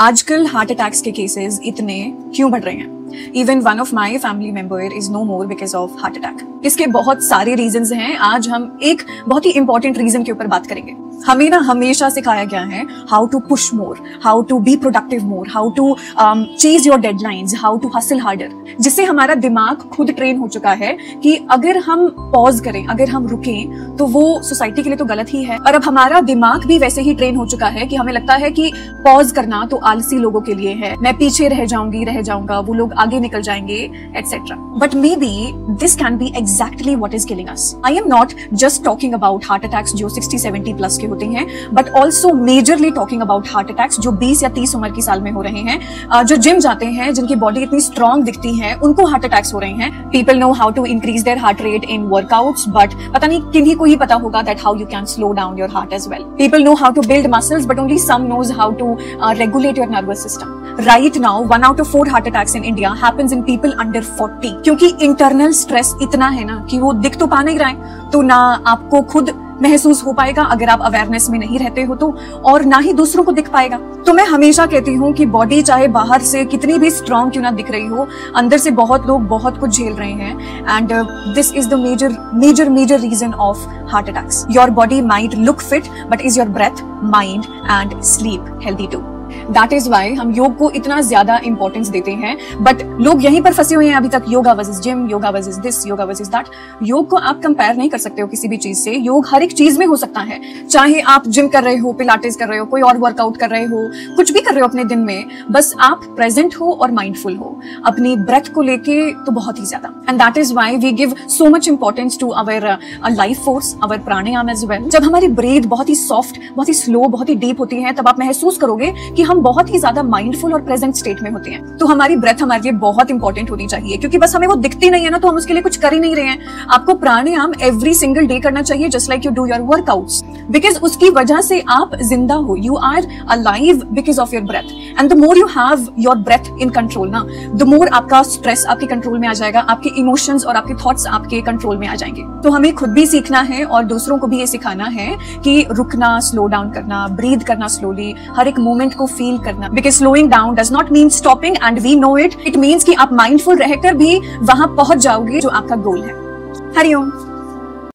आजकल heart attacks के cases इतने क्यों बढ़ रहे हैं? Even one of my family member is no more because of heart attack. इसके बहुत सारे रीजंस हैं। आज हम एक बहुत ही इंपॉर्टेंट रीजन के ऊपर बात करेंगे। हमें ना हमेशा सिखाया गया है how to push more, how to be productive more, how to chase your deadlines, how to hustle harder, जिससे हमारा दिमाग खुद ट्रेन हो चुका है कि अगर हम पॉज करें, अगर हम रुकें तो वो सोसाइटी के लिए तो गलत ही है। और अब हमारा दिमाग भी वैसे ही ट्रेन हो चुका है कि हमें लगता है कि पॉज करना तो आलसी लोगों के लिए है, मैं पीछे रह जाऊंगा, वो लोग आगे निकल जाएंगे etcetera. But may be this can be exactly what is killing us. I am not just talking about heart attacks जो 60-70 प्लस के होते हैं, but also majorly talking about heart attacks जो 20 या 30 उम्र की साल में हो रहे हैं, जो जिम जाते हैं, जिनकी बॉडी इतनी स्ट्रांग दिखती है, उनको हार्ट अटैक्स हो रहे हैं। People know how to increase their heart rate in workouts, but पता नहीं किन्हीं को ही पता होगा that how you can slow down your heart as well. People know how to build muscles, but only some knows how to regulate your nervous system. Right now 1 out of 4 heart attacks in India happens in people under 40, क्योंकि internal stress इतना है ना कि वो दिख तो पा नहीं रहा है, तो ना आपको खुद महसूस हो पाएगा अगर आप अवेयरनेस में नहीं रहते हो तो, और ना ही दूसरों को दिख पाएगा। तो मैं हमेशा कहती हूँ कि बॉडी चाहे बाहर से कितनी भी स्ट्रांग क्यों ना दिख रही हो, अंदर से बहुत लोग बहुत कुछ झेल रहे हैं। And this is the major reason of heart attacks. Your body might look fit, but is your breath, mind and sleep healthy too. That is why हम योग को इतना ज्यादा इंपॉर्टेंस देते हैं, बट लोग यहीं पर फंसे हुए हैं अभी तक। Yoga versus gym, yoga versus this, yoga versus that. योग को आप कंपेयर नहीं कर सकते हो किसी भी चीज से। योग हर एक चीज में हो सकता है, चाहे आप जिम कर रहे हो, पिलाटेस कर रहे हो, कोई और वर्कआउट कर रहे हो, कुछ भी कर रहे हो अपने दिन में, बस आप प्रेजेंट हो और माइंडफुल हो अपनी ब्रेथ को लेके, तो बहुत ही ज्यादा। And that is why we give so much importance to our life force, our pranayama as well. जब हमारी ब्रीथ बहुत ही सॉफ्ट, बहुत ही स्लो, बहुत ही डीप होती है, तब आप महसूस करोगे कि हम बहुत ही ज्यादा माइंडफुल और प्रेजेंट स्टेट में होते हैं। तो हमारी ब्रेथ हमारे लिए बहुत इंपॉर्टेंट होनी चाहिए, क्योंकि बस हमें वो दिखती नहीं है ना, तो हम उसके लिए कुछ कर ही नहीं रहे हैं। आपको प्राणायाम एवरी सिंगल डे करना चाहिए, just like you do your workouts, because उसकी वजह से आप जिंदा हो। You are alive because of your breath, and the more you have your breath in control ना, द मोर आपका स्ट्रेस आपके कंट्रोल में आ जाएगा, आपके इमोशंस और आपके थॉट्स आपके कंट्रोल में आ जाएंगे। तो हमें खुद भी सीखना है और दूसरों को भी ये सिखाना है कि रुकना, स्लो डाउन करना, ब्रीथ करना स्लोली, हर एक मोमेंट को फील करना। Because slowing down does not mean stopping, and we know it. It means कि आप mindful रहकर भी वहां पहुंच जाओगे जो आपका गोल है। हरिओम।